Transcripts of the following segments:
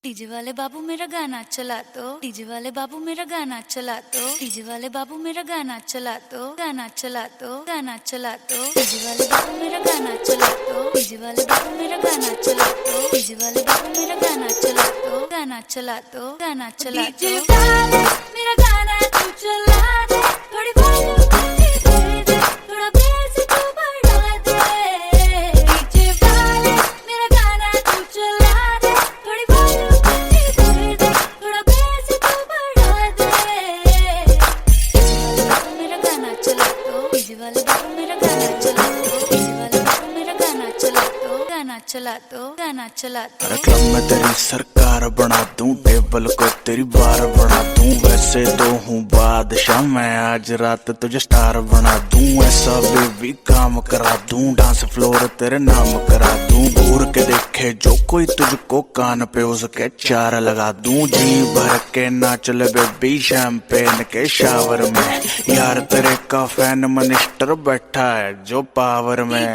DJ वाले बाबू मेरा गाना चला दो, डीजे वाले बाबू मेरा गाना चला दो, डीजे वाले बाबू मेरा गाना चला दो, गाना चला दो, गाना चला दो, डीजे वाले बाबू मेरा गाना चला दो, डीजे वाले बाबू मेरा गाना चला दो, डीजे वाले बाबू मेरा गाना चला दो, गाना चला दो, गाना चला दो, डीजे वाले मेरा गाना तू चला दे, थोड़ी वॉल्यूम दे दे, थोड़ा बेस तू बढ़ा दे, डीजे वाले मेरा गाना तू चला दे, थोड़ी वॉल्यूम चला दो, गाना चला दो। अरे क्लब में तेरी सरकार बना दूं, टेबल को तेरी बार बना दूं, वैसे तो हूँ बादशाह मैं, आज रात तुझे स्टार बना दूं, ऐसा बेबी काम करा दूं, डांस फ्लोर तेरे नाम करा दूं, घूर के देखे जो कोई तुझको कान पे उसके चार लगा दूं, जी भर के नाच ले बेबी शैंपेन के शावर में, यार तेरे का फैन मिनिस्टर बैठा है जो पावर में।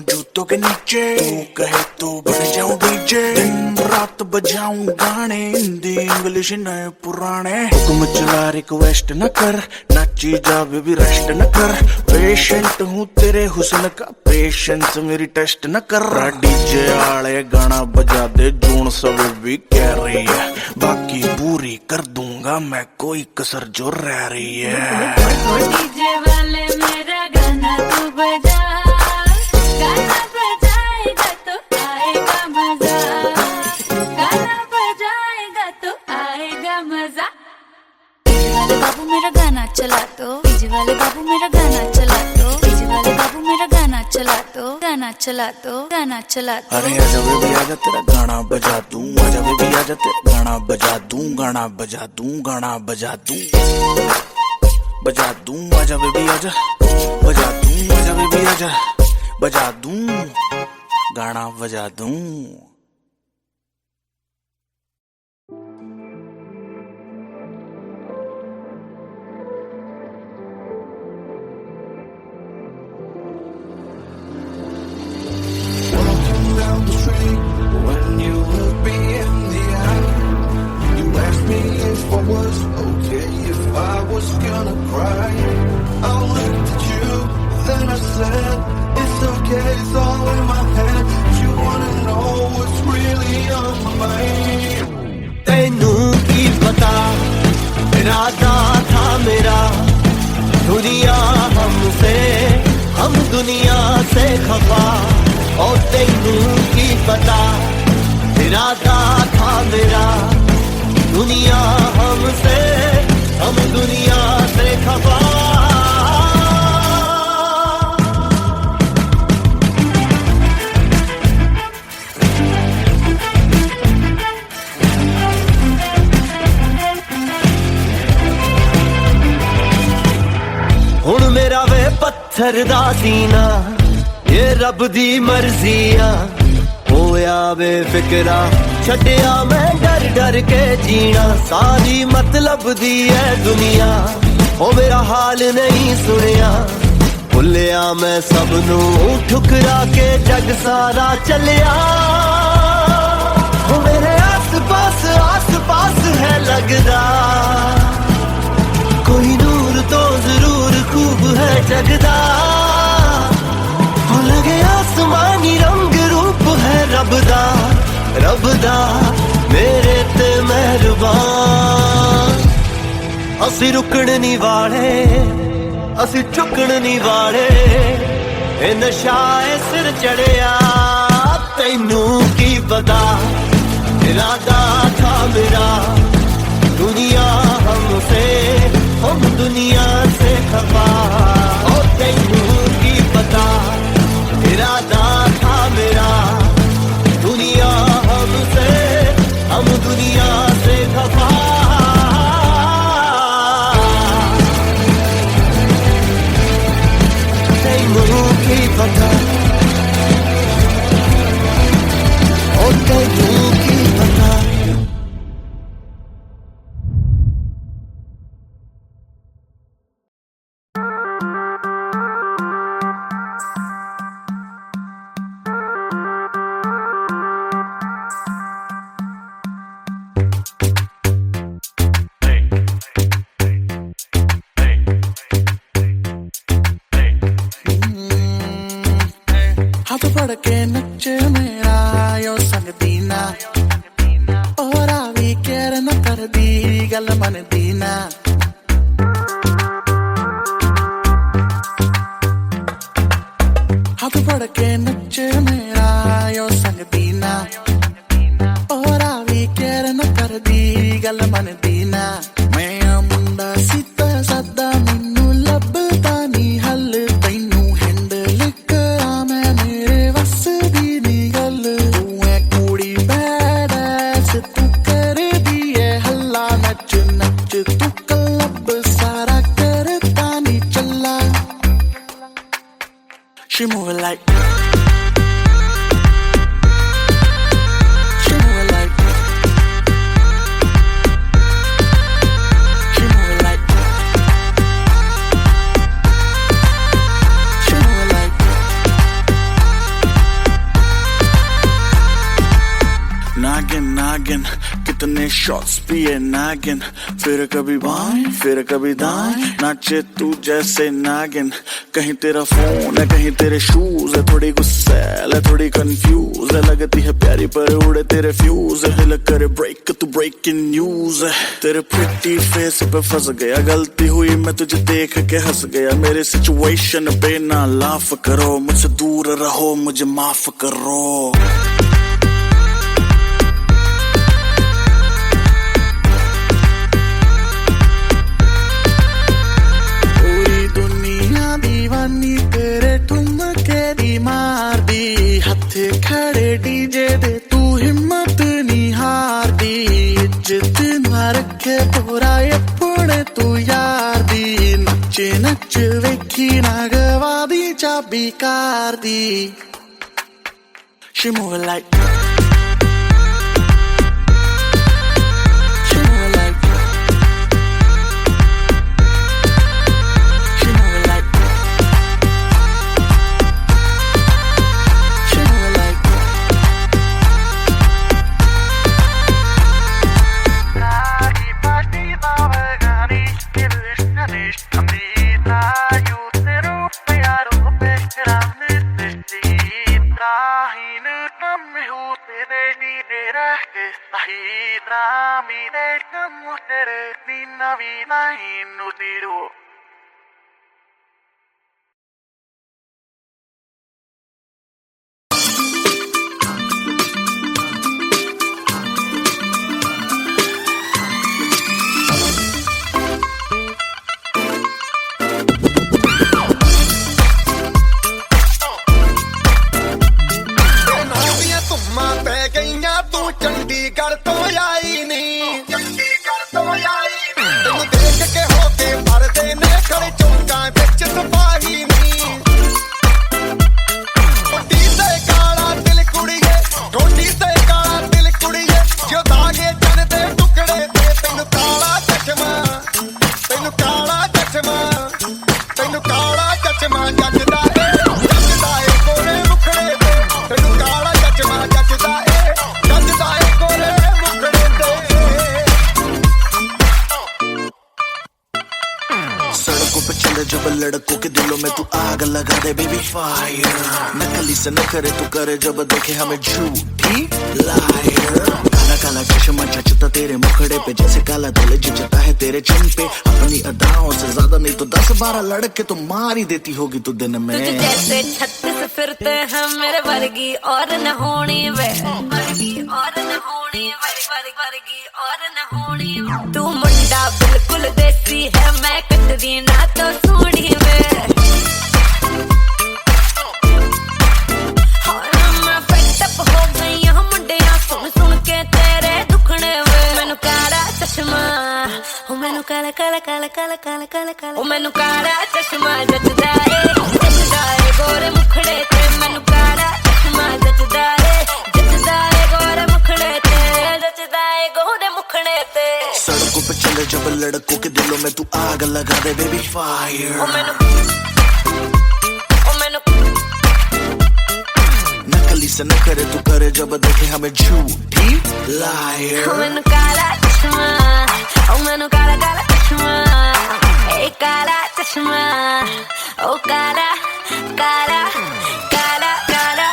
जूतों के नीचे तू कहे तो बन जाऊं डीजे, दिन रात बजाऊं गाने, हिंदी इंग्लिश नए पुराने, हुक्म चला रिक्वेस्ट न कर, नाची जा बेबी रेस्ट न कर, पेशेंट हूँ तेरे हुस्न का, पेशेंस मेरी टेस्ट न कर, डीजे आले गाना बजा दे, जून सब भी कह रही है, बाकी पूरी कर दूंगा मैं कोई कसर जो रह रही है। डीजे वाले मेरा गाना तू बजा, गाना बजाएगा तो आएगा मजा, गाना बजाएगा तो आएगा मजा, डीजे वाले बाबू मेरा गाना चला दो, डीजे वाले बाबू मेरा गाना चला दो, डीजे वाले बाबू मेरा गाना चला दो, गाना चला दो, गाना चला दो। अरे आजा बेबी आजा तेरा गाना बजा दूं, आजा बेबी आजा तेरा गाना बजा दूं, गाना बजा दूं, गाना बजा दूं, बजा दूं, आजा बेबी आजा बजा दूं, आजा बेबी आजा बजा दूं, गाना बजा दूं। It's all in my head. You wanna know what's really on my mind. तैनू की पता इरादा था मेरा, दुनिया हमसे हम दुनिया से खफा, और तैनू की पता इरादा था मेरा, दुनिया हमसे हम दुनिया से खफा। हुण मेरा वे पत्थर दा सीना, ये रब दी मर्जिया, होया वे फिकरा छड्डिया मैं डर डर के जीना, सारी मतलब दी है दुनिया, ओ मेरा हाल नहीं सुनिया, भुलिया मैं सबनू ठुकरा के जग सारा चलिया, ओ मेरे आस पास है लगदा, कोई नूर तो जरूर खूब है जगदा, हो लगे आसमानी रंग रूप है रबदा, रबदा मेरे ते मेहरबान। असी रुकण नी वाले, असी चुकण नी वाले, ए नशा ए सिर चढ़िया, तैनू की पता इरादा था मेरा, दुनिया हमसे हम दुनिया से खफा, और तैनू की पता इरादा था मेरा, दुनिया हमसे हम दुनिया से खफा। तैनू की पता हाथ फड़ के नचे मेरा यो संग दीना और आवी केयर न कर दी गल मन दीना हाथ फड़ के नचे मेरा यो संग दीना और आवी केयर न कर दी गल मन दीना मैं आ मुंडा सीता सादा मैनू लभदा नी हल तैनू हैंडल करा मैं मेरे वस दी नी गल तू है कुड़ी बैडैस तू कर दी है हल्ला नच नच तू क्लब सारा करता नी चला She moving like She moving like She moving like She moving like नागिन नागिन कितने शॉट्स पिए नागिन फिर कभी बाएं फिर कभी दाएं नाचे तू जैसे नागिन कहीं तेरा फोन है कहीं तेरे शूज है थोड़ी गुस्सैल है थोड़ी कंफ्यूज है लगती है प्यारी पर उड़े तेरे फ्यूज है दिल करे ब्रेक तू ब्रेकिंग न्यूज है तेरे प्रिटी फेस पे फंस गया गलती हुई मैं तुझे देख के हंस गया मेरे सिचुएशन पे ना लाफ करो मुझसे दूर रहो मुझे माफ करो दीवानी तेरे ठुमके दी मार दी हथे खड़े डीजे दे तू हिम्मत नी हार दी इज्जत ना रखे तोरा अपने तू यार दी नचे नच वेखी ना गवा दी चाबी car the She moving like She moving like She moving like She moving like Chandigarh तो आई नहीं चंडीगढ़ तो आई तेनू देख के होके भरदे ने खड़े चौंका विच सिपाही नहीं टोटी ते काला दिल कुड़ीए टोटी ते काला दिल कुड़ीए जो दागे जन दे टुकड़े ते तेनू काला चश्मा जचदा ए गोरे मुखड़े ते तेनू काला चश्मा जचदा ए सड़कों पे चले जब लड़कों के दिलों में तू आग लगा दे बेबी फायर नकली से न करे तू करे जब देखे हमें झूठी लायर काला काला चश्मा जचता तेरे मुखड़े पे जैसे काला दिल जचता है तेरे चिन पे अपनी अदाओं से ज्यादा नहीं तो 10-12 लड़के तो मार ही देती होगी तू दिन में तुझे जैसे 36 फिरते हैं मेरे वर्गी और न होनी वे वर्गी और न होनी वर्गी और न होनी तू मुंडा बिल्कुल देसी है मैं कटरी ना तो सोनी वे मैं फेटअप हो गई हूं मुंडिया सुन सुन के तेरे दुखने वे मैनू काला चश्मा ओ मैनू काला काला काला काला काला काला काला ओ मैनू काला चश्मा जचदा ए गोरे मुखड़े ते मैनू काला चश्मा जचदा ए गोरे मुखड़े ते जचदा ए गोरे मुखड़े ते सड़कों पे चले जब लड़कों के दिलों में तू आग लगा दे बेबी फायर नकली से न करे तू करे जब देखे हमें झूठी लायर मैनू काला चश्मा ओ मैनू काला काला चश्मा ए काला चश्मा ओ काला काला काला काला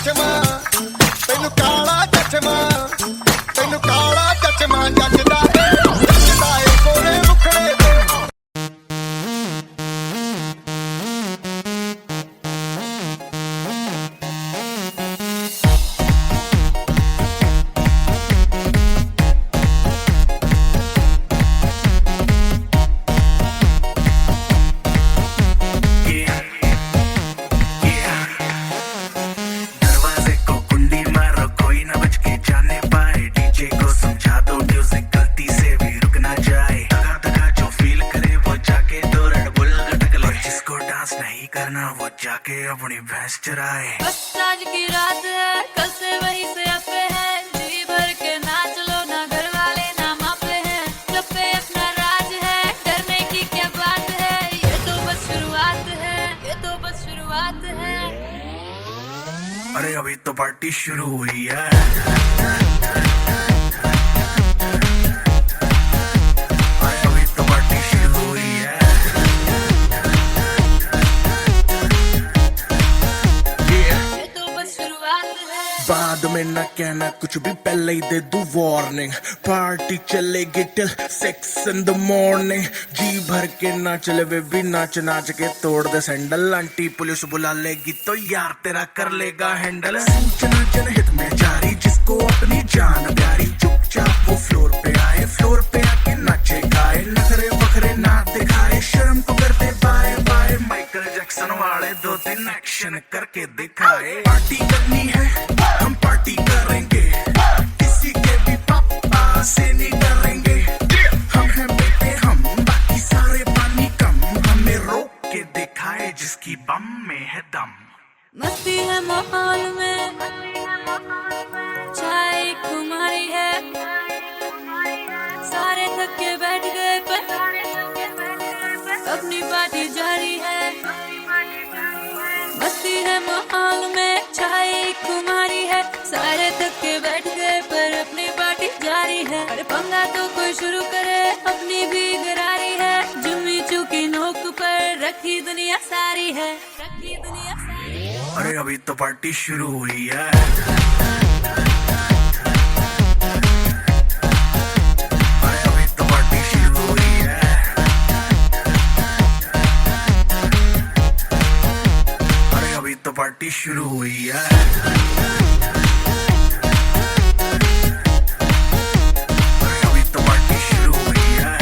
ਚਚਮਾ ਤੈਨੂੰ ਕਾਲਾ ਚਚਮਾ ਤੈਨੂੰ ਕਾਲਾ ਚਚਮਾ ਜੱਜਦਾ ਏ ਕੋਲੇ ਮੁਖੜੇ ਤੇ दरवाजे को कुंडी मारो कोई ना बच के जाने पाए डीजे को समझा दो म्यूजिक गलती से भी रुक ना जाए दगा दगा जो फील करे वो जाके दो रेड बुल गटक ले जिसको डांस नहीं करना वो जाके अपनी भैंस चराए बस आज की रात है कल से वही से अपे है जी भर के नाच लो ना घर वाले ना मापे हैं क्लब पे अपना राज है डरने की क्या बात है ये तो बस शुरुआत है ये तो बस शुरुआत है अरे अभी तो पार्टी शुरू हुई है अरे अभी तो पार्टी शुरू हुई है ये तो बस शुरुआत है बाद में ना कहना कुछ भी पहले ही दे दूं वार्निंग पार्टी चलेगी टिल 6 in the morning जी भर के ना चले वे भी नाच नाच के तोड़ दे सैंडल आंटी पुलिस बुला लेगी तो यार तेरा कर लेगा हैंडल सूचना जनहित में जारी जिसको अपनी जान प्यारी चुपचाप वो फ्लोर पे आके नाचे गाए नखरे बखरे ना दिखाए शर्म को करते बाय बाय माइकल जैक्सन वाले 2-3 एक्शन करके दिखाए पार्टी करनी है हम पार्टी करेंगे किसी के भी पापा से नहीं डरेंगे हम हैं बेटे हम बाकी सारे पानी कम हमें रोक के दिखाए जिसकी बम में है दम मस्ती है माहौल में चाय कुमारी है सारे थक के बैठ गए पर अपनी पार्टी जारी है मस्ती है माहौल में चाय कुमारी है सारे थक के बैठ गए पर अपनी पार्टी जारी है अरे पंगा तो कोई शुरू करे अपनी भी गरारी है जुम्मी चूकी नोक पर रखी दुनिया सारी है रखी दुनिया सारी है अरे अभी तो पार्टी शुरू हुई है अरे अभी तो पार्टी शुरू हुई है अरे अभी तो पार्टी शुरू हुई है अरे अभी तो पार्टी शुरू हुई है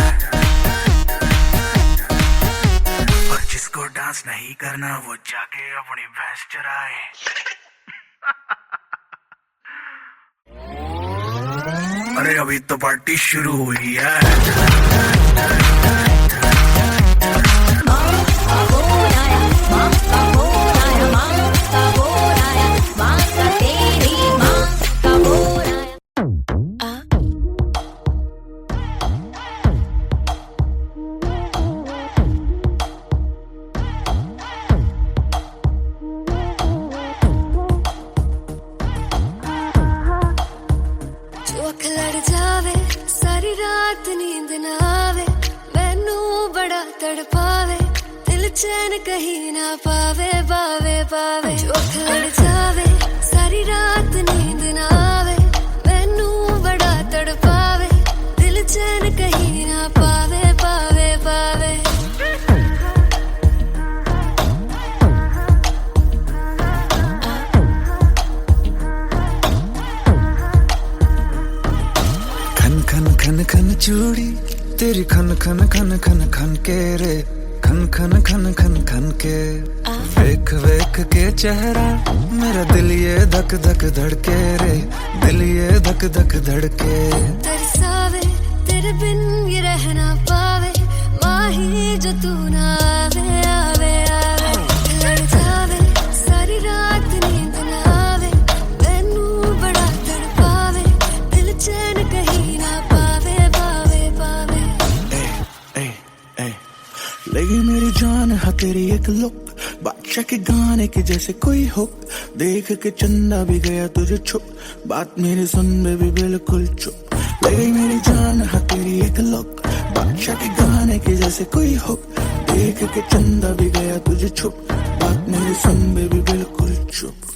और जिसको डांस नहीं करना वो जाके अपनी भैंस चराए अरे अभी तो पार्टी शुरू हुई है जो अख लड़ जावे सारी रात नींद ना आवे मैनू बड़ा तड़पावे दिल चैन कहीं ना पावे पावे पावे जो अख लड़ जावे सारी रात नींद ना आवे मैनू बड़ा तड़पावे दिल चैन कहीं ना पावे पावे पावे खन खन खन खन चूड़ी तेरी खन खन खन खन खन के रे खन खन खन खन खन के वेख वेख के चेहरा मेरा दिल ये धक धक धड़के रे दिल ये धक धक धड़के तरसावे तेरे बिन ये रह ना पावे माही जो तू ना आवे आवे आवे लड़ जावे सारी रात नींद ना आवे मैनू बड़ा तड़पावे दिल चैन कहीं ना पावे पावे पावे ए, ए, लगी मेरी जान है तेरी एक लुक बादशाह के गाने के जैसे कोई हुक देख के चंदा भी गया तुझे छुप बात मेरी सुन बेबी बिल्कुल चुप लगी मेरी जान है तेरी एक लुक बादशाह के गाने के जैसे कोई हुक देख के चंदा भी गया तुझे छुप बात मेरी सुन बेबी बिल्कुल चुप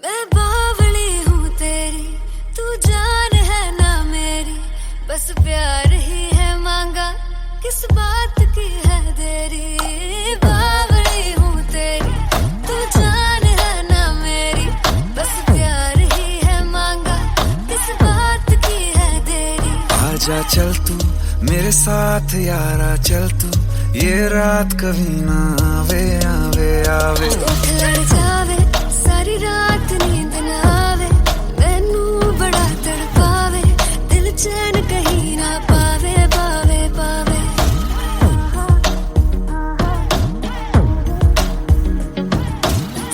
मैं बावली हूँ तेरी, तू जान है ना मेरी, बस प्यार ही है मांगा, किस बात की है देरी। बावली हूँ तेरी, तू जान है ना मेरी, बस प्यार ही है मांगा, किस बात की है देरी। आजा चल तू मेरे साथ यारा, चल तू ये रात कभी ना आवे आवे आवे। लड़ जावे सारी रात नींद ना आवे, मैनू बड़ा तड़पावे, दिल चैन कहीं ना पावे पावे पावे।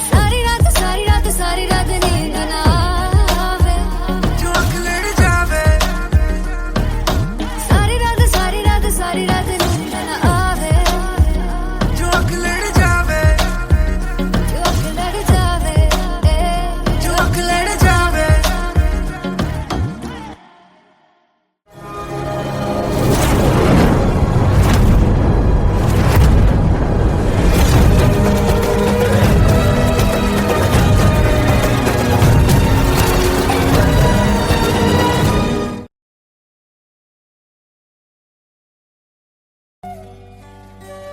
सारी रात सारी रात सारी रात नींद ना आवे, जो आँख लड़ जावे, सारी रात सारी रात सारी रात नींद ना आवे, जो आँख लड़ जावे, जो आँख लड़ जावे, जो आँख लड़ जावे।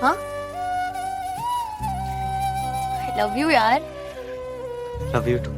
हाँ आई लव यू यार। Love you too.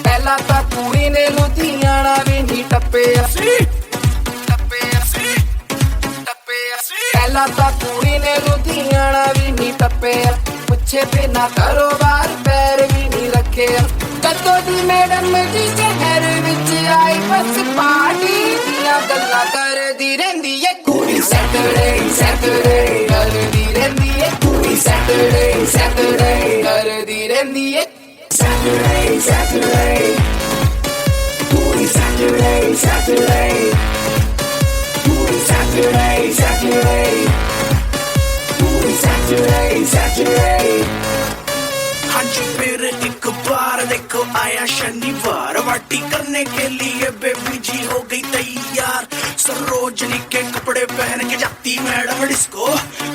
ਪਹਿਲਾਂ ਤਾਂ ਕੁੜੀ ਨੇ ਲੁਧਿਆਣਾ ਵੀ ਨਹੀਂ ਟੱਪਿਆ ਸੀ, ਪਹਿਲਾਂ ਤਾਂ ਕੁੜੀ ਨੇ ਲੁਧਿਆਣਾ ਵੀ ਨਹੀਂ ਟੱਪਿਆ, ਪੁੱਛੇ ਬਿਨਾ ਕਾਰੋਬਾਰ ਪੈਰ ਵੀ ਨਹੀਂ ਰੱਖਿਆ। ਕਦੋਂ ਦੀ ਮੈਡਮ ਜੀ ਸ਼ਹਿਰ ਵਿੱਚ ਆਈ, ਬਸ ਪਾਰਟੀ ਦੀਆਂ ਗੱਲਾਂ ਕਰਦੀ ਰਹਿੰਦੀ ਏ ਕੁੜੀ। ਸੈਟਰਡੇ ਸੈਟਰਡੇ ਕਰਦੀ ਰਹਿੰਦੀ ਏ ਕੁੜੀ, ਸੈਟਰਡੇ ਸੈਟਰਡੇ ਕਰਦੀ ਰਹਿੰਦੀ ਏ। Saturday, Saturday, Puri Saturday, Saturday, Puri Saturday, Saturday, Puri Saturday, Saturday। हाँ जी फिर एक बार देखो आया शनिवार, पार्टी करने के लिए बेबी जी हो गई तैयार। सरोजनी के कपड़े पहन के जाती मैडम डिस्को,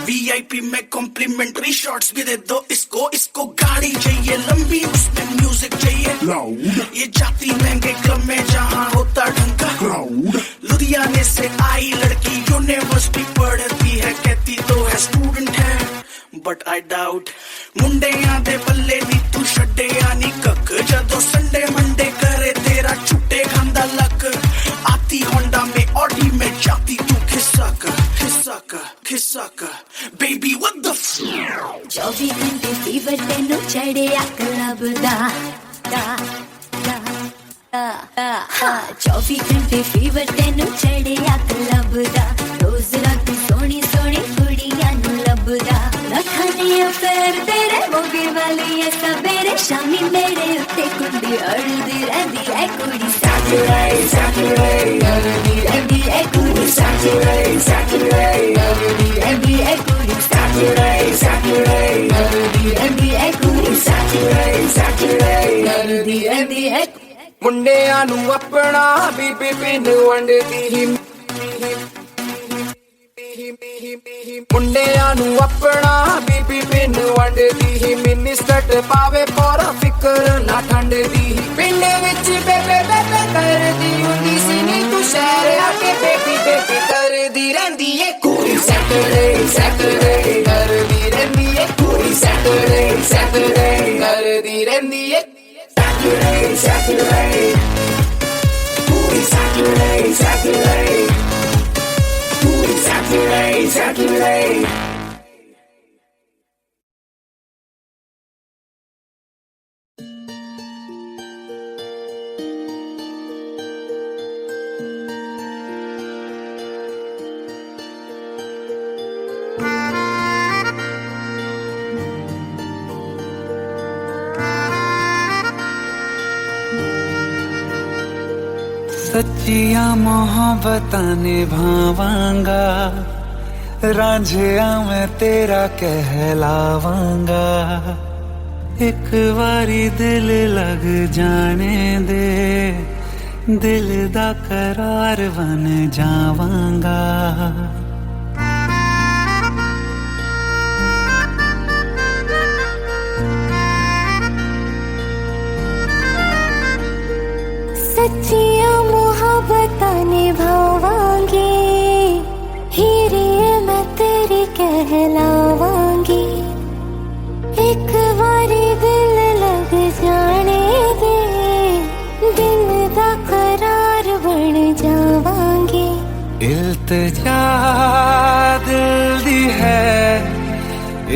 वीआईपी में कॉम्प्लीमेंट्री शॉट्स भी दे दो इसको। इसको गाड़ी चाहिए लंबी, उसमें म्यूजिक चाहिए लाउड, ये जाती महंगे क्लब में जहाँ होता ढंग का क्राउड। लुधियाने से आई लड़की यूनिवर्सिटी पढ़ती है, कहती तो है स्टूडेंट है बट आई डाउट। मुंडियां दे बल्ले नी तू छड्डिया नी कख, जदों संडे मंडे करे तेरा छुट्टे खांदा लक। आती होंडा में ऑडी में जाती तू खिसक खिसक खिसक, बेबी व्हाट द 24 घंटे फीवर तेनू चढ़िया क्लब दा दा दा दा। 24 घंटे फीवर तेनू चढ़िया क्लब दा, रोज रात सोनी सोनी कुड़ियां नू लभदा। रखनी अफेयर तेरे मोगे वाली है सवेरे शामी, मेरे उत्ते कुंडी अड़दी रहंदी है कुड़ी। Saturday, Saturday, करदी रहंदी ए कुड़ी। Saturday, Saturday, करदी रहंदी ए कुड़ी। Saturday, Saturday, करदी रहंदी ए कुड़ी। Saturday, Saturday, करदी रहंदी ए। ਮੁੰਡਿਆਂ ਨੂੰ ਆਪਣਾ ਬੀਬੀ ਪਿੰਡ ਵੰਡਦੀ ਹੀ, ਮੁੰਡਿਆਂ ਨੂੰ ਆਪਣਾ ਬੀਬੀ ਪਿੰਡ ਵੰਡਦੀ ਹੀ, ਮਿੰਨੀ ਸਕਰਟ ਪਾਵੇ ਪੂਰਾ ਫਿਕਰ ਨਾ ਠੰਡ ਦੀ। ਪਿੰਡ ਵਿੱਚ ਬੇਬੇ ਬੇਬੇ ਕਰਦੀ ਹੁੰਦੀ ਸੀ ਨੀ, ਤੂੰ ਸ਼ਹਿਰ ਆ ਕੇ ਬੇਬੀ ਬੇਬੀ ਕਰਦੀ ਰਹਿੰਦੀ ਏ ਕੁੜੀ। ਸੈਟਰਡੇ ਸੈਟਰਡੇ ਕਰਦੀ ਰਹਿੰਦੀ ਏ ਕੁੜੀ। ਸੈਟਰਡੇ ਸੈਟਰਡੇ ਕਰਦੀ ਰਹਿੰਦੀ ਏ। Saturday, Saturday, Puri Saturday, Saturday, Puri Saturday, Saturday। सच्चियां मोहब्बतां निभावांगा, रांझिया मैं तेरा कहलावांगा। एक बारी दिल लग जाने दे, दिल दा करार बन जावांगा। सच्चियां मोहब्बतां निभावांगी, हीरे मैं तेरी कहलावांगी। एक बारी दिल लग जाने दे, दिल दा करार बन जावांगी। इल्तिजा दिल दी है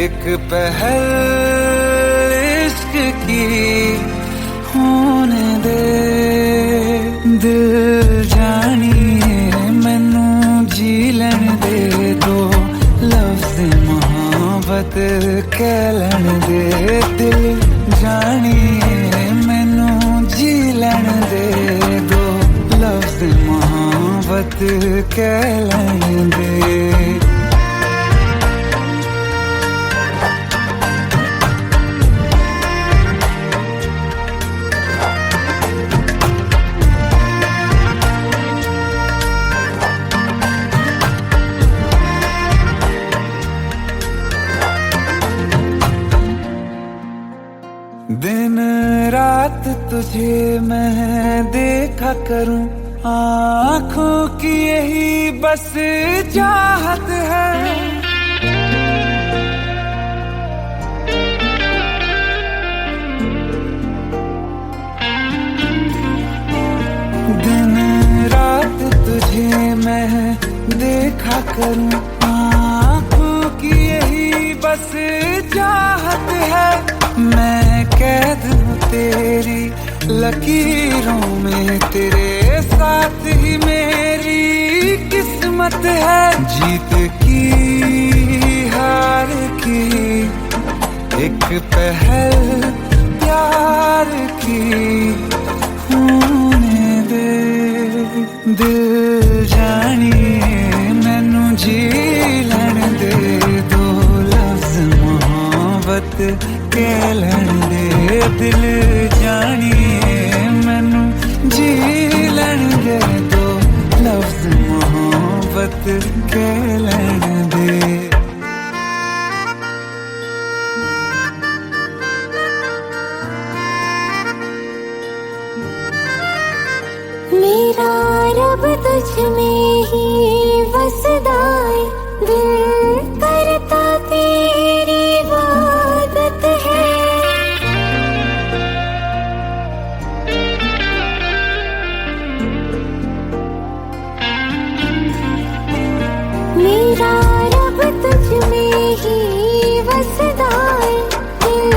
एक पहल इश्क की, होने दे दिल जानिए मैनू जी लैन दे दो, लफ्ज़ मोहब्बत कह लैन दे। दिल जानिए मैनू जी लैन दे दो, लफ्ज़ मोहब्बत कह लैन दे। दिन रात तुझे मैं देखा करूं, आँखों की यही बस चाहत है। दिन रात तुझे मैं देखा करूं, आँखों की यही बस चाहत है। मैं कैद हूँ तेरी लकीरों में, तेरे साथ ही मेरी किस्मत है। जीत की हार की एक पहल प्यार की, होने दे दिल जानिए मैनू जी लैन दे दो, लफ्ज़ मोहब्बत कह लैन दे। दिल जानिए मैनू जी लैन दे दो, लफ्ज़ मोहब्बत कह लैन दे। मेरा रब तुझ में ही बसदा है, दिल करता तेरी इबादत है। मेरा रब तुझ में ही बसदा है, दिल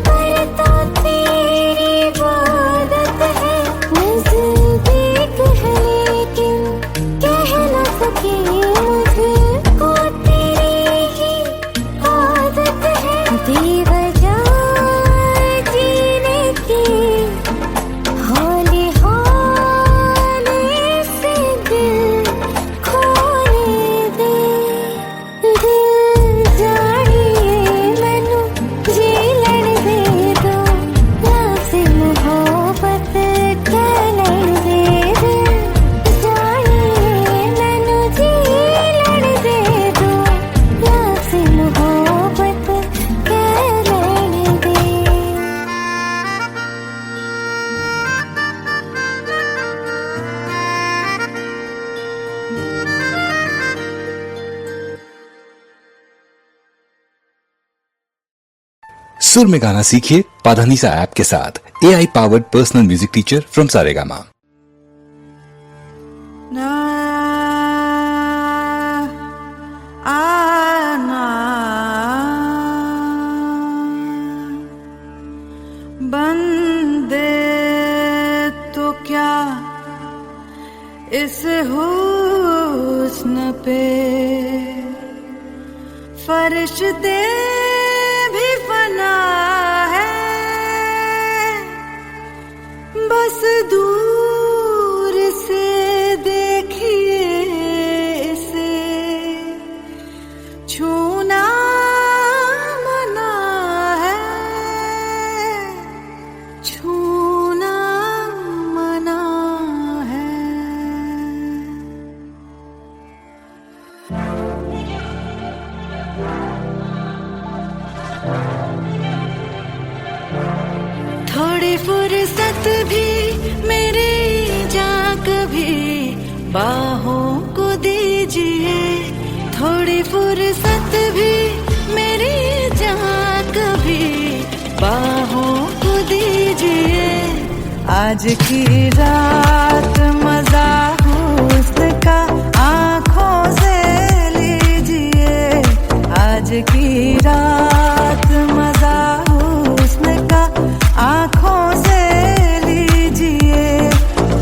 करता तेरी इबादत है। नज़दीक है लेकिन कह न सके, मुझको तेरी ही आदत है। बेवजह जीने की हौले हौले से दिल खोने दे। दिल जानिए मैनू जी लैन दे दो, लफ्ज़ मोहब्बत कह लैन दे। दिल जानिए मैनू जी लैन दे दो, लफ्ज़ मोहब्बत कह लैन दे। सुर में गाना सीखिए पाधानीसा ऐप के साथ, AI powered personal music teacher from Saregama. बंदे तो क्या इस हुस्न पे, फरिश्ते भी फना है। बस दूर से बाहों को दीजिए थोड़ी फुर्सत भी मेरी जहाँ कभी बाहों को दीजिए आज की रात मजा हुस्न का आँखों से लीजिए आज की रात मजा हुस्न का आँखों से लीजिए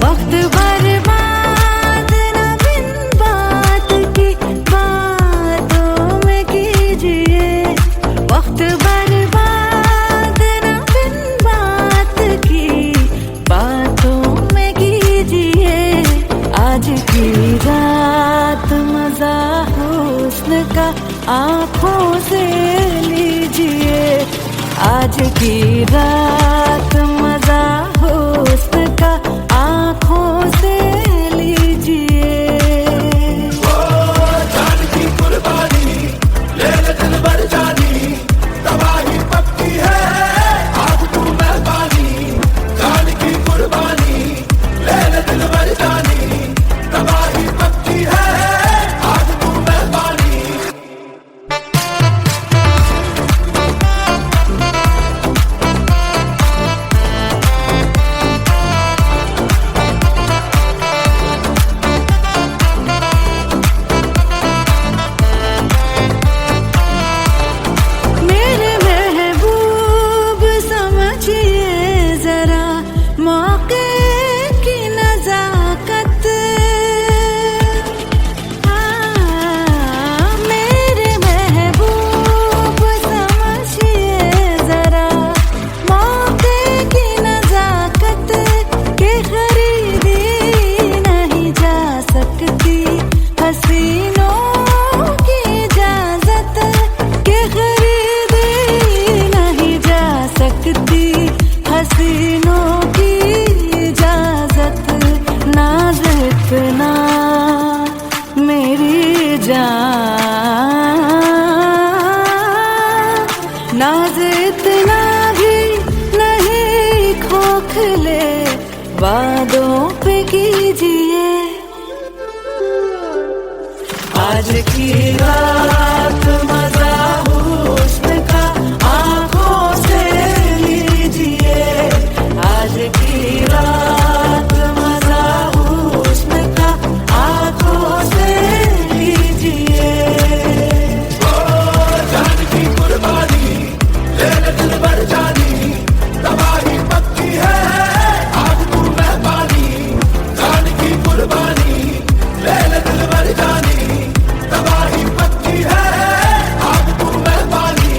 वक्त बर्बाद न बिन बात की बातों में कीजिए वक्त बर्बाद न बिन बात की बातों में कीजिए आज की रात मजा हुस्न का आँखों से लीजिए आज की रात मजा हुस्न का आँखों से लीजिए जान की कुर्बानी ले ले दिल भर जानी तबाही पक्की है आज तू मेहरबानी जान की कुर्बानी ले ले दिल भर जानी तबाही पक्की है आज तू मेहरबानी मेरे महबूब समझिए जरा मौके की नजाकत मेरे महबूब समझिए जरा मौके की नजाकत के खरीदी नहीं जा सकती हसीनों की इजाजत के खरीदी नहीं जा सकती हसीनों की इजाजत नाज इतना मेरी जान नाज इतना भी नहीं खोखले वादों पे कीजिए आज की रात मजा हुस्न का आँखों से लीजिए आज की रात मजा हुस्न का आँखों से लीजिए जान की कुर्बानी ले ले दिल भर जानी तबाही पक्की है आज तू मेहरबानी जान की कुर्बानी ले ले दिल भर जानी तबाही पक्की है आज तू मेहरबानी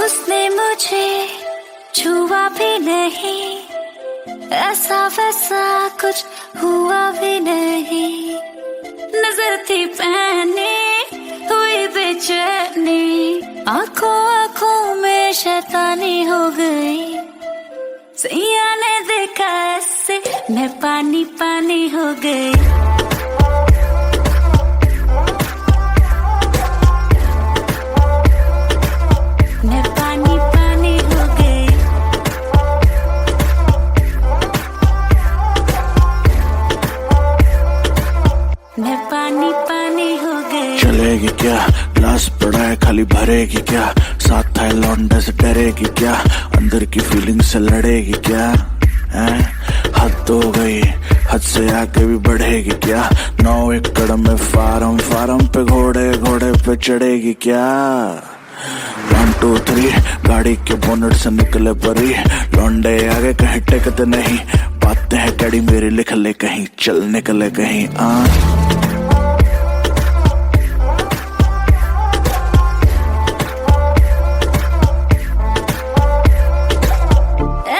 उसने मुझे छुआ भी नहीं ऐसा वैसा कुछ हुआ भी नहीं नजर थी पहने हुई बेचैनी आंखों आंखों में शैतानी हो गई सैया ने देखा ऐसे मैं पानी पानी हो गई मैं पानी पानी हो गई मैं पानी पानी हो गई चलेगी क्या ग्लास पड़ा है खाली भरेगी क्या साथ है लौंडे से डरेगी क्या अंदर की फीलिंग से लड़ेगी क्या हैं हद हो गई हद से आगे भी बढ़ेगी क्या 9 एकड़ में फार्म फार्म पे घोड़े घोड़े पे चढ़ेगी क्या 1 2 3 गाड़ी के बोनट से निकले परी लौंडे आगे कहीं टेकते नहीं बातें हैं कड़ी मेरी लिख ले कहीं चल निकले कहीं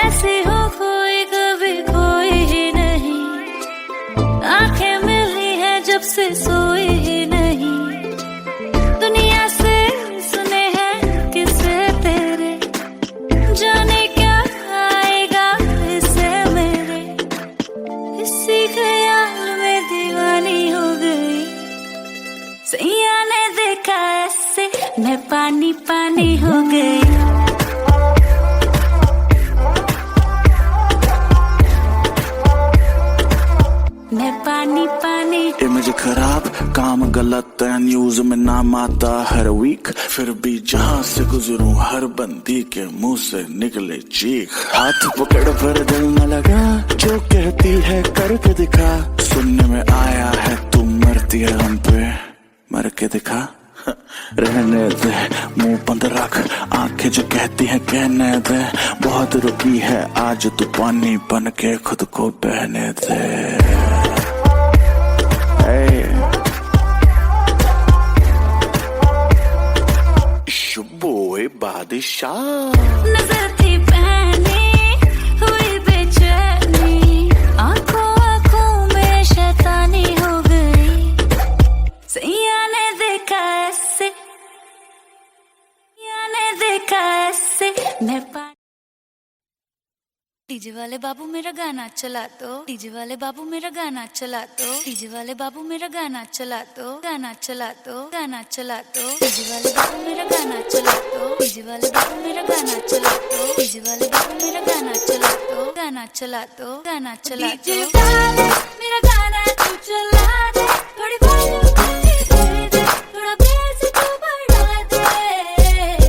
ऐसे हो कोई कभी कोई ही नहीं सोए ही नहीं, दुनिया से सुने हैं किस्से तेरे, जाने क्या आएगा इससे मेरे, इसी ख्याल में दीवानी हो गई। सैया ने देखा ऐसे मैं पानी पानी हो गई। मैं पानी पानी। इमेज खराब, काम गलत है, न्यूज में नाम आता हर वीक, फिर भी जहां से गुजरूं हर बंदी के मुंह से निकले चीख। हाथ पकड़ पर दिल न लगा, जो कहती है करके दिखा, सुनने में आया है तू मरती है हम पे, मर के दिखा। रहने दे, मुंह बंद रख, आंखें जो कहती हैं कहने दे, बहुत रुकी है आज तू पानी बन के खुद को बहने दे। शुबोए बादशाह नजर थी पहनी हुई बेचैनी, आंखों आंखों में शैतानी हो गई। सैया ने देखा ऐसे, सैया ने देखा ऐसे मैं डीजे वाले बाबू मेरा गाना चला तो, डीजे वाले बाबू मेरा गाना चला तो, डीजे वाले बाबू मेरा गाना चला तो, गाना चला तो, गाना चला तो, डीजे वाले बाबू मेरा गाना चला तो, डीजे वाले बाबू मेरा गाना चला तो, डीजे वाले बाबू मेरा गाना चला तो, गाना चला तो, गाना चला तो, डीजे वाले मेरा गाना तू चला दे, थोड़ी वॉल्यूम दे दे, थोड़ा बेस तू बढ़ा दे।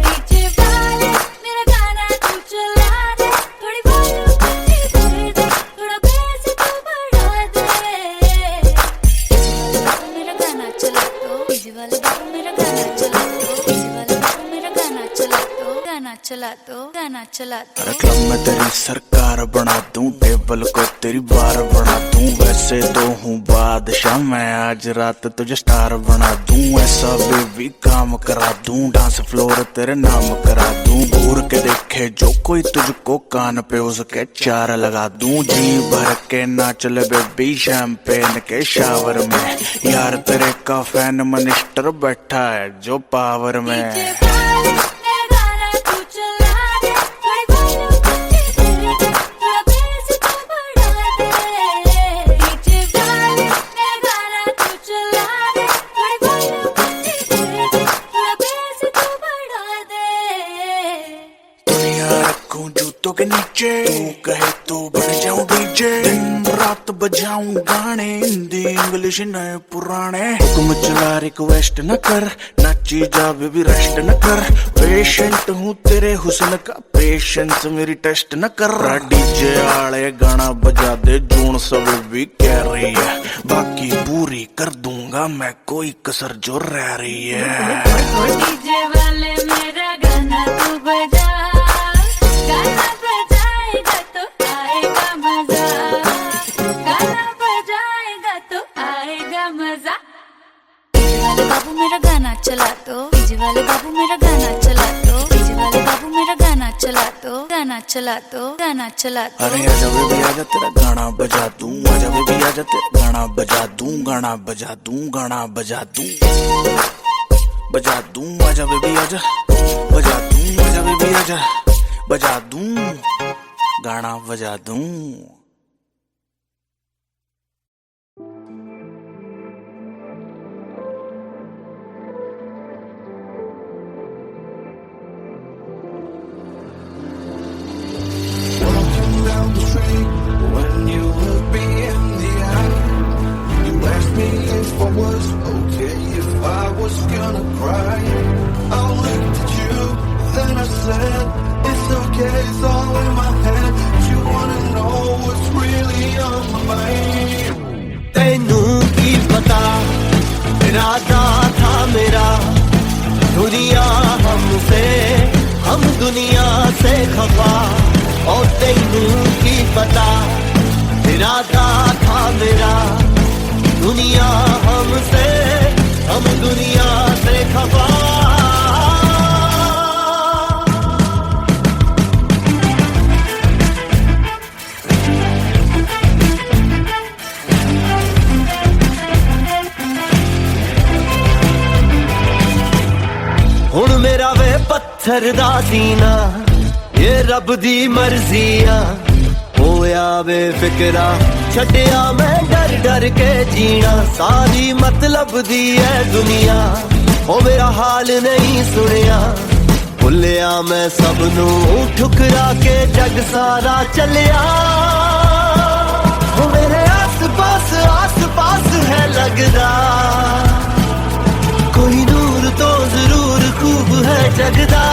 डीजे वाले मेरा गाना तू चला दे, थोड़ी वॉल्यूम थोड़ा बेस तू बढ़ा दे। मेरा गाना चला तो, डीजे वाले बाबू मेरा गाना चला तो, डीजे वाले बाबू मेरा गाना चला तो, गाना चला तो, गाना चला तो। क्लब में तेरी सरकार बना दूं, टेबल को तेरी बार बना दूं, वैसे तो हूँ बादशाह मैं, आज रात तुझे स्टार बना दूं, ऐसा बेबी काम करा दूं, डांस फ्लोर तेरे नाम करा दूं, घूर के देखे जो कोई तुझको कान पे उसके चार लगा दूं, जी भर के नाच ले बेबी शैंपेन के शावर में, यार तेरे का फैन मिनिस्टर बैठा है जो पावर में। के नीचे तू कहे तो बन जाऊं डीजे, दिन रात बजाऊं गाने, हिंदी इंग्लिश नए पुराने, हुक्म चला रिक्वेस्ट न कर, नाची जा बेबी रेस्ट न कर, पेशेंट हूँ तेरे हुस्न का, पेशेंस मेरी टेस्ट न कर। डीजे आले गाना बजा दे, जून सब भी कह रही है, बाकी पूरी कर दूंगा मैं कोई कसर जो रह रही है। डीजे वाले मेरा गाना तू बजा, गाना बजाएगा तो आएगा मजा, गाना बजाएगा तो आएगा मजा। डीजे वाले बाबू मेरा गाना चला तो, डीजे वाले बाबू मेरा गाना चला तो, डीजे वाले बाबू मेरा गाना चला तो, गाना चला तो, गाना चला तो। अरे आजा बेबी आजा तेरा गाना बजा दूं, आजा बेबी आजा तेरा गाना बजा दूं, गाना बजा दूं, गाना बजा दूं, बजा दूं, आजा बेबी आजा, बजा दूं, आजा बेबी आजा, बजा दूं, गाना बजा दूं। Down the street when you look me in the eye, you asked me if I was okay, if I was gonna cry. I looked at you, then I said, it's okay, it's all in my head. But you wanna know what's really on my mind. तेनू की पता इरादा था मेरा, दुनिया हमसे, हम दुनिया से खफा, और तेनू की पता इरादा था मेरा, दुनिया हमसे, हम दुनिया से खफा। मेरा वे पत्थर दा सीना ये रब दी मर्जिया होया वे फिकरा छड्डिया मैं डर डर के जीना सारी मतलब दी है दुनिया ओ मेरा हाल नहीं सुनिया भुलिया मैं सबनू ठुकरा के जग सारा चलिया ओ मेरे आस पास है लगदा कोई नूर तो जरूर खूब है जगदा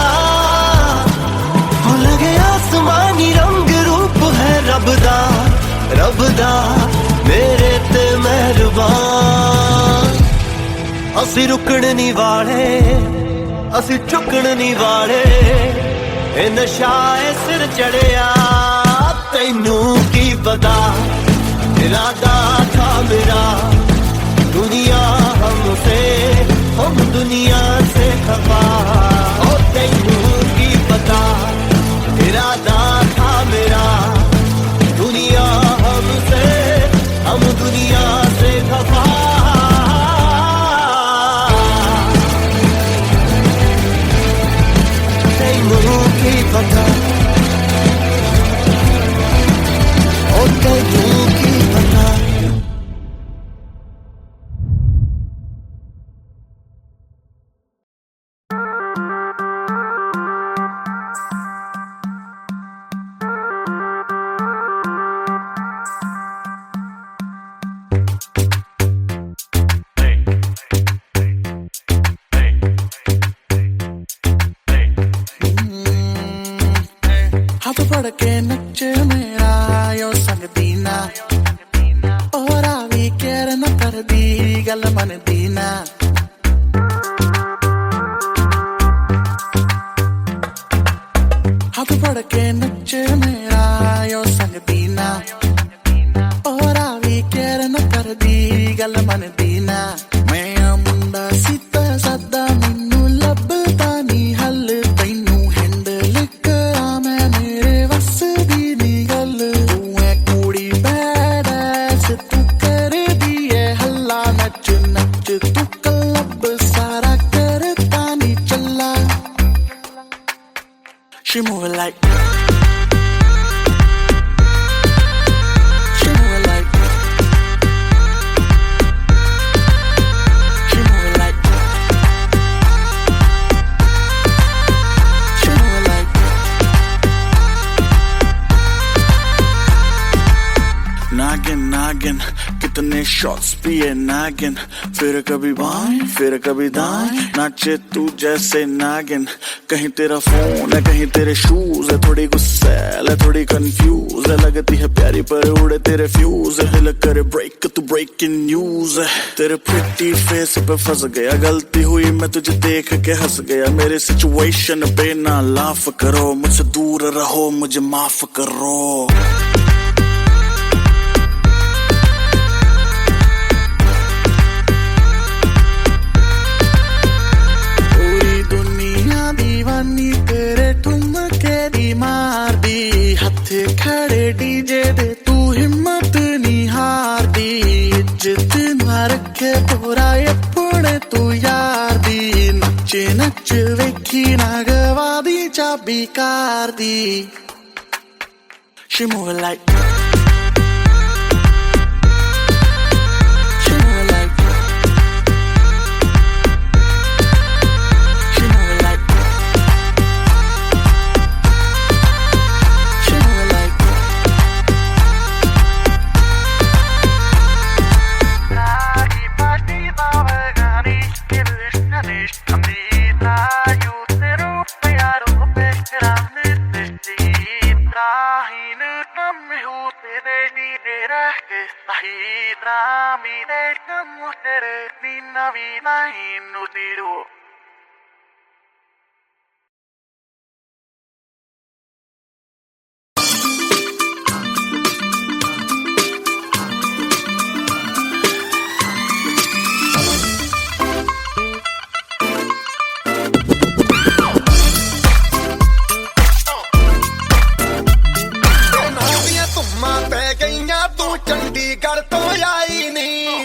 हो लगे आसमानी रंग रूप है रब दा मेरे ते मेहरबान असी रुकण नहीं वाले असी चुकण नहीं वाले ए नशा ए सिर चढ़िया तैनू की पता इरादा था मेरा दुनिया हम दुनिया से खफा ओ तैनू की पता इरादा था मेरा दुनिया हम दुनिया से खफा तैनू की पता ओ तैनू की पता हाथ फड़ के नच मेरा यो संग दीना और आवी केयर न कर दी गल मन दीना हाथ फड़ के नच मेरा यो संग दीना और आवी केयर न कर दी गल मन दीना मैं मुंडा सीता सदा मैनू लभदा नी हल तैनू हैंडल करा मैं मेरे वस दी नी गल तू है कुड़ी बैड ऐस तू कर दी है हल्ला नच नच तू क्लब सारा करता नी चला She moving like She moving like She moving like She moving like नागिन कितने शॉट्स पिए नागिन फिर कभी बाएं फिर कभी दाएं नाचे तू जैसे नागिन कहीं तेरा फोन है कहीं तेरे शूज है थोड़ी गुस्सैल है थोड़ी कंफ्यूज है लगती है प्यारी पर उड़े तेरे फ्यूज हिल कर ब्रेक तू ब्रेकिंग न्यूज है तेरे प्रिटी फेस पे फंस गया गलती हुई मैं तुझे देख के हंस गया मेरे सिचुएशन पे ना लाफ करो मुझसे दूर रहो मुझे माफ करो दीवानी तेरे ठुमके दी मार दी हथ खड़े डीजे दे तू हिम्मत नहीं हार दी इज्जत ना रखे तोरा अपने तू यार दी नचे नच वेखी ना गवा दी चाबी car the She moving like Chandigarh तो आई नहीं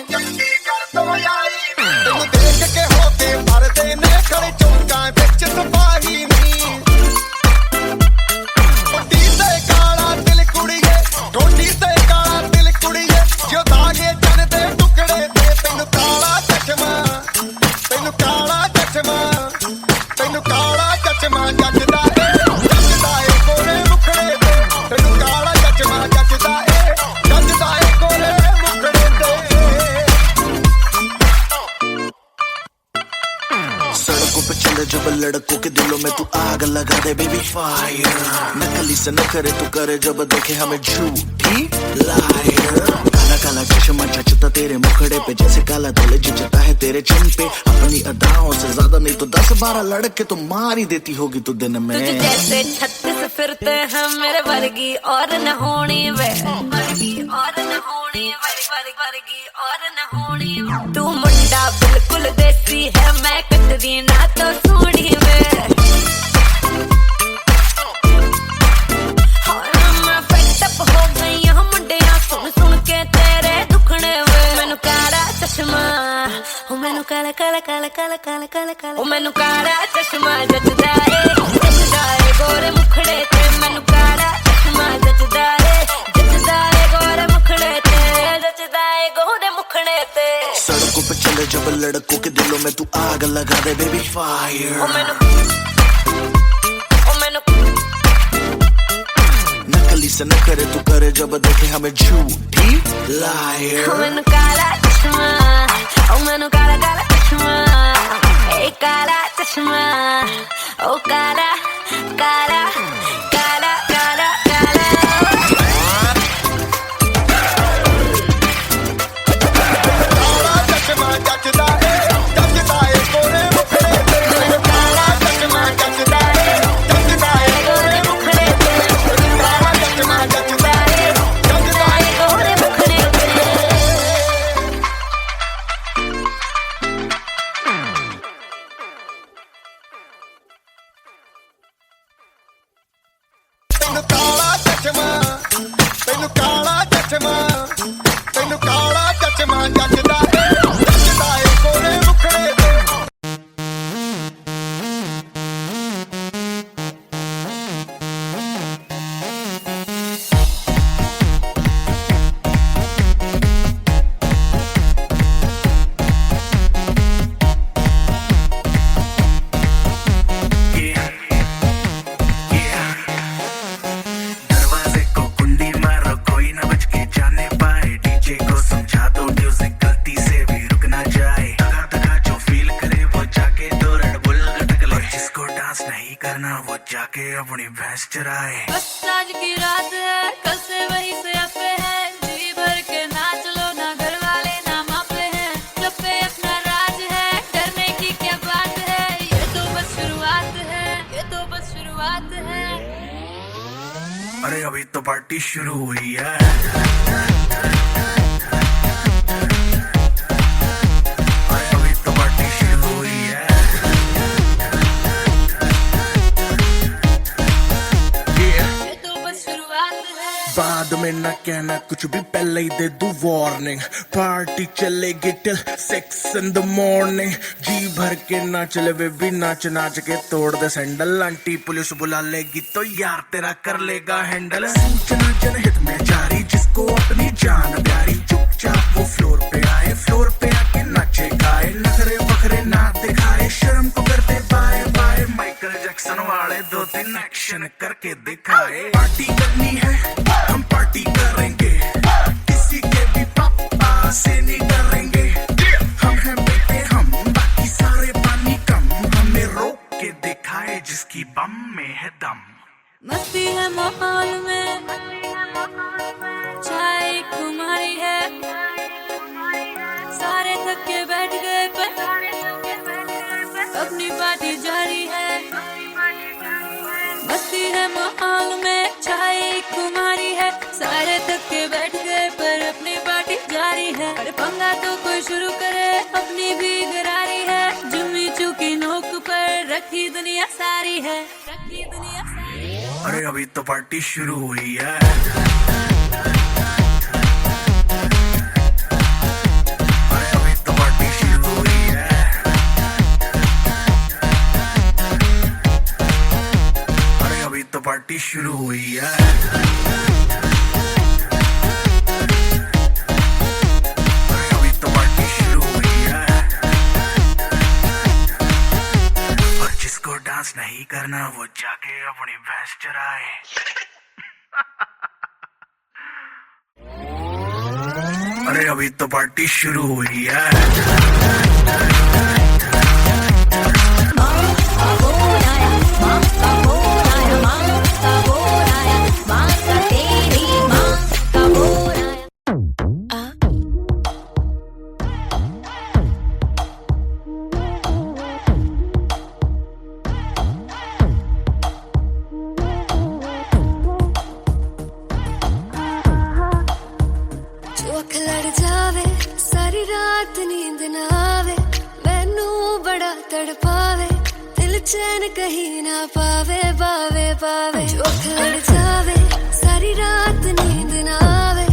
तैनू देख के हो के मरदे ਤੈਨੂੰ ਕਾਲਾ ਚਸ਼ਮਾ ਜੱਜਦਾ ਏ ਕੋਲੇ ਮੁਖੜੇ ਤੇ ਤੈਨੂੰ ਕਾਲਾ ਚਸ਼ਮਾ ਜੱਜਦਾ ਏ ਕੋਲੇ ਮੁਖੜੇ ਤੇ सड़कों पे चले जब लड़कों के दिलों में तू आग लगा दे बेबी फायर नकली से न करे तू करे जब देखे हमें झूठी लायर काला काला चश्मा जचता तेरे मुखड़े पे जैसे काला दिल जचता है तेरे चिन पे अपनी अदाओं से ज्यादा नहीं तो 10-12 लड़के तो मार ही देती होगी तू दिन में तुझे जैसे 36 फिरते हैं मेरे वर्गी और न होनी वे वर्गी और न होनी वर्गी और न होनी तू मुंडा बिल्कुल देसी है मैं कटरी ना तो सोनी वे मैं फेटअप हो गई हूं मुंडिया सुन के तेरे दुखने वे मैनू काला चश्मा ओ मैनू काला काला काला काला काला काला काला ओ मैनू काला चश्मा जचदा ए गोरे मुखड़े ते मैनू काला चश्मा जचदा ए गोरे मुखड़े ते जचदा ए गोरे मुखड़े ते सड़कों पे चले जब लड़कों के दिलों में तू आग लगा दे बेबी फायर ओ मैनू नकली से न करे तू करे जब देखे हमें झूठी लायर ओ मैनू काला चश्मा ओ मैनू काला काला चश्मा ए काला चश्मा ओ काला काला काला काला काला ਕਾਲਾ ਚਸ਼ਮਾ ਜੱਜਦਾ ਏ ਕੋਲੇ ਮੁਖੜੇ ਤੇ ਤੈਨੂੰ ਕਾਲਾ ਚਸ਼ਮਾ ਜੱਜਦਾ ਏ ਕੋਲੇ ਮੁਖੜੇ ਤੇ ਤੈਨੂੰ ਕਾਲਾ ਚਸ਼ਮਾ ਜੱਜਦਾ ਏ गोरे मुखड़े ते ਤੈਨੂੰ ਕਾਲਾ ਚਸ਼ਮਾ ਜੱਜਦਾ ਏ ਕੋਲੇ ਮੁਖੜੇ ਤੇ दरवाजे को कुंडी मारो कोई ना बच के जाने पाए डीजे को समझा दो म्यूजिक गलती से भी रुक ना जाए दगा दगा जो फील करे वो जाके दो रेड बुल लटक ले जिसको डांस नहीं करना वो जाके अपनी भैंस चराए बस आज की रात है कल से वही से अपे है जी भर के नाच लो ना घर वाले ना मापे हैं सब पे अपना राज है डरने की क्या बात है ये तो बस शुरुआत है अरे अभी तो पार्टी शुरू हुई है अरे अभी तो पार्टी शुरू हुई है ये तो बस शुरुआत है बाद में न कहना कुछ भी पहले ही दे दूं वार्निंग पार्टी चलेगी टिल 6 in the morning जी भर के नाच ले बेबी नाच नाच के तोड़ दे सैंडल आंटी पुलिस बुला लेगी तो यार तेरा कर लेगा हैंडल सूचना जनहित में जारी जिसको अपनी जान प्यारी चुपचाप वो फ्लोर पे आके नाचे गाए नखरे बखरे ना दिखाए शर्म को करते बाय बाय माइकल जैक्सन वाले 2-3 एक्शन करके दिखाए पार्टी करनी है हम पार्टी करेंगे किसी के भी पापा से नहीं डरेंगे हम हैं बेटे हम बाकी सारे पानी कम हमें रोक के दिखाए जिसकी बम में है दम मस्ती है माहौल में चाय कुमारी है सारे थक के बैठ गए पर अपनी पार्टी जारी है मस्ती है माहौल में चाय कुमारी है सारे थक के बैठ गए पर अपनी पार्टी जारी है अरे पंगा तो कोई शुरू करे अपनी भी गरारी है जुम्मी चूकी नोक पर रखी दुनिया सारी है अरे अभी तो पार्टी शुरू हुई है अरे अभी तो पार्टी शुरू हुई है अरे अभी तो पार्टी शुरू हुई है अरे अभी तो पार्टी शुरू हुई है करना वो जाके अपनी भैंस चराए। अरे अभी तो पार्टी शुरू हुई है। जो अख लड़ जावे सारी रात नींद ना आवे मैनू बड़ा तड़पावे दिल चैन कहीं ना पावे पावे पावे जो अख लड़ जावे सारी रात नींद ना आवे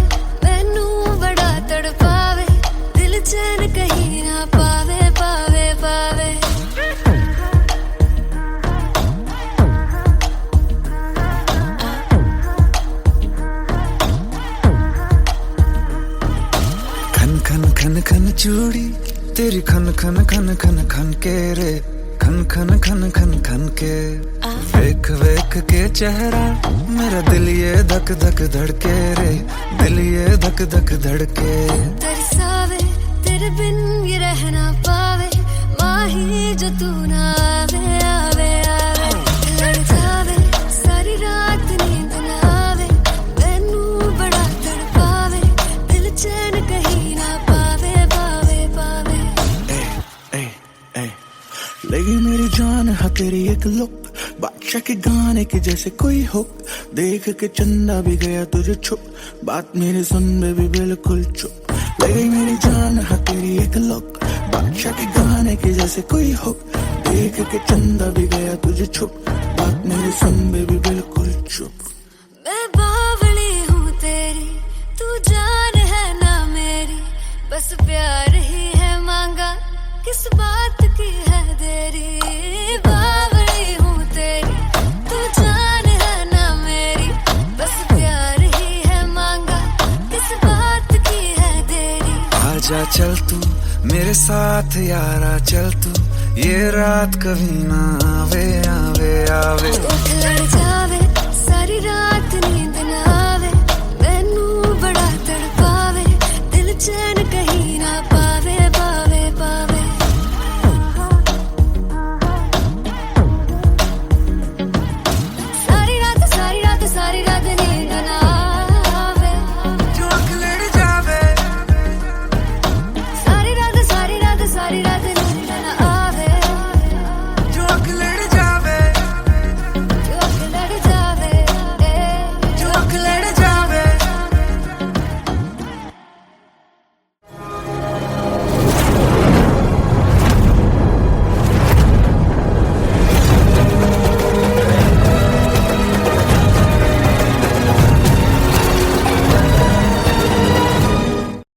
मैनू बड़ा तड़पावे दिल चैन कहीं ना पावे पावे पावे खन खन खन खन चूड़ी तेरी खन खन खन खन खन के रे खन खन खन खन खन के वेख वेख के चेहरा मेरा दिल ये धक धक धड़के रे दिल ये धक धक धड़के तरसावे तेरे बिन ये रहना पावे माही जो तू ना आवे आवे आवे लड़ जावे सारी रात नींद ना आवे मैनू बड़ा तड़पावे दिल चैन कहीं ना पावे पावे पावे ए, ए, लगी मेरी जान है तेरी एक लुक बादशाह के गाने के जैसे कोई हुक देख के चंदा भी गया तुझे छुप बात मेरी सुन बेबी बिल्कुल चुप लगी मेरी जान है तेरी एक लुक बादशाह के गाने के जैसे कोई हुक देख के चंदा भी गया तुझे छुप बात मेरी सुन बेबी बिल्कुल चुप मैं बावली हूँ तेरी तू जान है ना मेरी बस प्यार ही है मांगा किस बात की है देरी बावली हूँ तेरी तू जान है ना मेरी बस प्यार ही है मांगा किस बात की है देरी आजा चल तू मेरे साथ यारा चल तू ये रात कभी ना आवे आवे आवे लड़ जावे सारी रात नींद ना